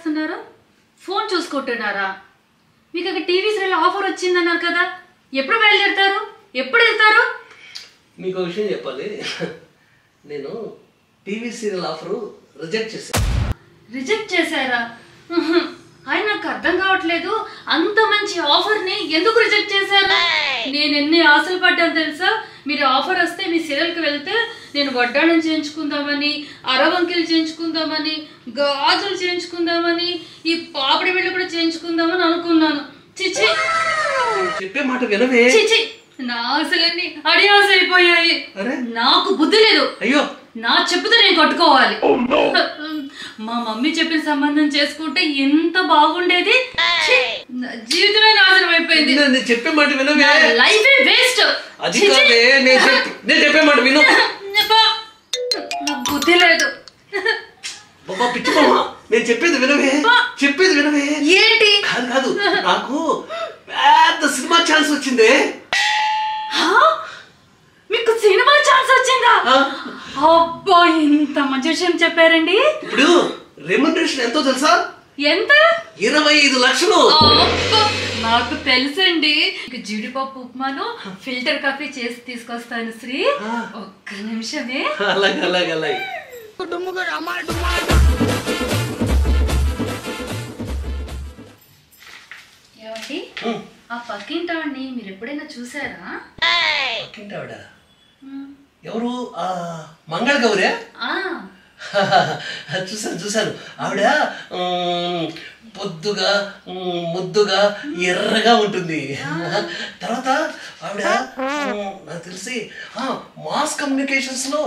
చేస్తున్నారు? ఫోన్ చూసుకుంటున్నారా? మీకు అక్కడ టీవీ సీరియల్ ఆఫర్ వచ్చిందన్నారు కదా, ఎప్పుడు బయలుదేరుతారు? ఎప్పుడు వెళ్తారు? మీకు విషయం చెప్పాలి. నేను టీవీ సీరియల్ ఆఫర్ రిజెక్ట్ చేశాను. రిజెక్ట్ చేశారా? ఆయన నాకు అర్థం కావట్లేదు. అంత మంచి ఆఫర్ని ఎందుకు రిజెక్ట్ చేశారు? నేను ఎన్ని ఆశలు పడ్డాను తెలుసా? మీరు ఆఫర్ వస్తే మీ సీరియల్కి వెళ్తే నేను వడ్డాణం చేయించుకుందామని, అరవంకిలు చేయించుకుందామని, గాజులు చేయించుకుందామని, ఈ పాపిడి బిళ్ళ కూడా చేయించుకుందామని అనుకున్నాను. చిచి, చెప్పే మాట వినవే. చిచి, నా ఆశలన్నీ అడియాస అయిపోయాయి. నాకు బుద్ధి లేదు. అయ్యో, నా చెప్పుతో నేను కట్టుకోవాలి. మా మమ్మీ చెప్పిన సంబంధం చేసుకుంటే ఎంత బాగుండేది. జీవితమే నాశనం అయిపోయింది. చెప్పే మాట వినవే. Life waste. అది కాదే, నేను చెప్పే మాట విను. నాకు బుద్ధి లేదు. బాబా పిచ్చి బాబా, నేను చెప్పేది వినవే. చెప్పేది వినవే. ఏంటి? కాదు కాదు, నాకు పెద్ద సినిమా ఛాన్స్ వచ్చింది. మీకు సినిమా ఛాన్స్ వచ్చిందా? అబ్బా, ఇంత మంచి విషయం చెప్పారండి. ఇప్పుడు రెమ్యునరేషన్ ఎంతో తెలుసా? ఎంత? 25 లక్షలు. నాకు తెలుసండి. జీడిపప్పు ఉప్మాను ఫిల్టర్ కాఫీ చేసి తీసుకొస్తాను శ్రీ. ఒక్క నిమిషమే. అలాగే అలాగే అలాగే. ఏమండి, ఆ పక్కింటావాడిని మీరు ఎప్పుడైనా చూసారా? పక్కింటావిడ ఎవరు? మంగళ గౌరే? చూసాను చూసాను. ఆవిడ పొద్దుగా ముద్దుగా ఎర్రగా ఉంటుంది. తర్వాత ఆవిడ నాకు తెలిసి మాస్ కమ్యూనికేషన్స్ లో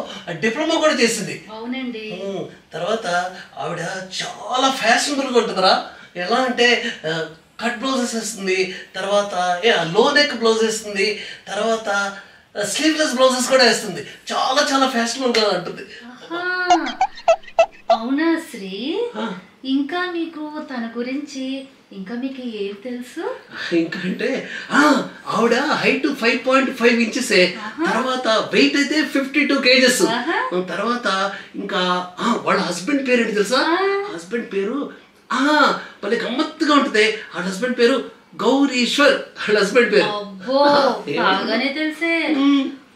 డిప్లొమా కూడా చేసింది. అవునండి. తర్వాత ఆవిడ చాలా ఫ్యాషనబుల్ గా ఉంటుందిరా. ఎలా అంటే కట్ బ్లౌజెస్ వేస్తుంది, తర్వాత లో నెక్ బ్లౌజ్ వేస్తుంది, తర్వాత స్లీవ్లెస్ బ్లౌజెస్ కూడా వేస్తుంది. చాలా చాలా ఫ్యాషనబుల్ గా ఉంటుంది. అవునా శ్రీ? ఇంకా మీకు తన గురించి ఇంకా మీకు ఏం తెలుసు? ఇంకా అంటే ఆవిడ హైట్ 5.5 ఇంచెస్, తర్వాత వెయిట్ అయితే 52 kgs. తర్వాత ఇంకా వాళ్ళ హస్బెండ్ పేరు ఏంటి తెలుసా? హస్బెండ్ పేరు భలే గమ్మత్తుగా ఉంటుంది. ఆ హస్బెండ్ పేరు గౌరీశ్వర్. వాళ్ళ హస్బెండ్ పేరు. బాగానే తెలిసే.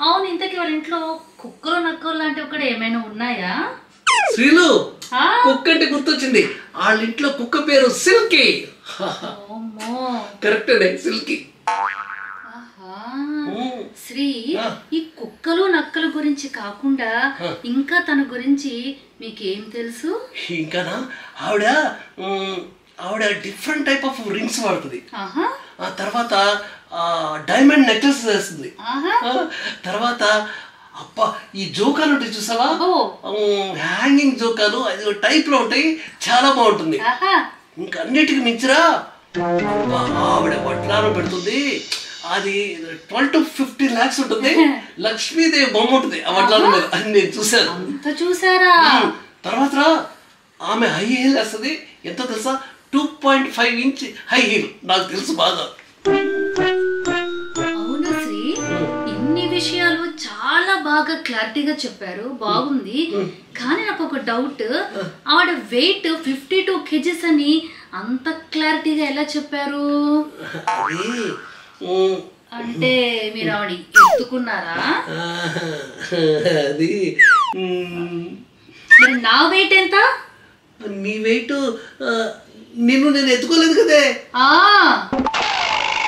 అవును, ఇంతకీ వాళ్ళ ఇంట్లో కుక్కలు నక్కలు లాంటివి కూడా ఏమైనా ఉన్నాయా? శ్రీలు, కుక్క అంటే గుర్తొచ్చింది. వాళ్ళ ఇంట్లో కుక్క పేరు సిల్కీ. కరెక్ట్ అండి, సిల్కీ. శ్రీ, ఈ కుక్కలు నక్కల గురించి కాకుండా ఇంకా తన గురించి మీకేం తెలుసు? ఇంకానా, ఆవిడ డిఫరెంట్ టైప్ ఆఫ్ రింగ్స్ వాడుతుంది. తర్వాత డైమండ్ నెక్లెస్ వేస్తుంది. తర్వాత అబ్బా, ఈ జోకాలు ఉంటాయి చూసావా? హ్యాంగింగ్ జోకాలు అది టైప్ లో ఉంటాయి, చాలా బాగుంటుంది. ఇంకా అన్నిటికి మించిరా ఆవిడ వడ్లానం పెడుతుంది. అది 12 to 15 lakhs ఉంటుంది. లక్ష్మీదేవి బొమ్మ ఉంటుంది ఆ వడ్లానం మీద. అని నేను చూసాను. చూసారా? తర్వాత ఆమె హై హీల్ వేస్తుంది. ఎంత తెలుసా? 2.5 ఇంచ్ హై హీల్. నాకు తెలుసు బాగా. అవును శ్రీ, ఇన్ని విషయాలు చాలా బాగా క్లారిటీగా చెప్పారు. బాగుంది. కానీ నాకు ఒక డౌట్. ఆవిడ వెయిట్ 52 kgs అని అంత క్లారిటీగా ఎలా చెప్పారు? అంటే మీరు ఆవిడ ఎత్తుకున్నారా? అది మరి నా వెయిట్ ఎంత? నీ వెయిట్ నేను ఎత్తుకోలేదు కదే.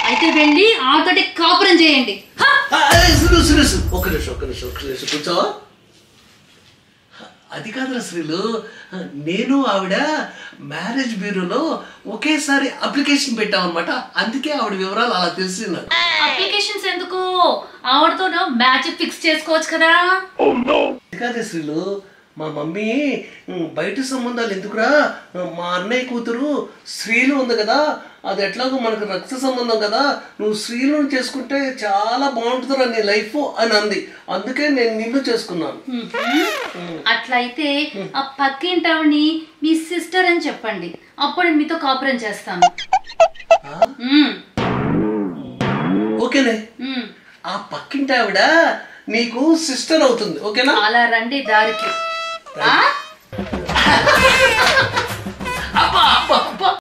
అయితే వెళ్ళి ఆతోటి కాపురం చేయండి. ఒక్క నిమిషం కూర్చోవా? అది కాదురా శ్రీలు, నేను ఆవిడ మ్యారేజ్ బ్యూరోలో ఒకేసారి అప్లికేషన్ పెట్టామన్నమాట. అందుకే ఆవిడ వివరాలు అలా తెలిసి నాకు. అప్లికేషన్స్ ఎందుకు? ఆవిడతో మ్యాచ్ ఫిక్స్ చేసుకోవచ్చు కదా. అది కాదే శ్రీలు, మా మమ్మీ బయట సంబంధాలు ఎందుకురా, మా అన్నయ్య కూతురు శ్రీలు ఉంది కదా, అది ఎట్లాగో మనకు రక్త సంబంధం కదా, నువ్వు శ్రీలను చేసుకుంటే చాలా బాగుంటుందిరా నీ లైఫ్ అని అంది. అందుకే నేను నిన్ను చేసుకున్నాను. అట్లయితే ఆ పక్కింటావిని మీ సిస్టర్ అని చెప్పండి, అప్పుడు మీతో కాపురం చేస్తాను. ఓకేనే, ఆ పక్కింటి ఆవిడ నీకు సిస్టర్ అవుతుంది. ఓకేనా? అలా రండి దారికి.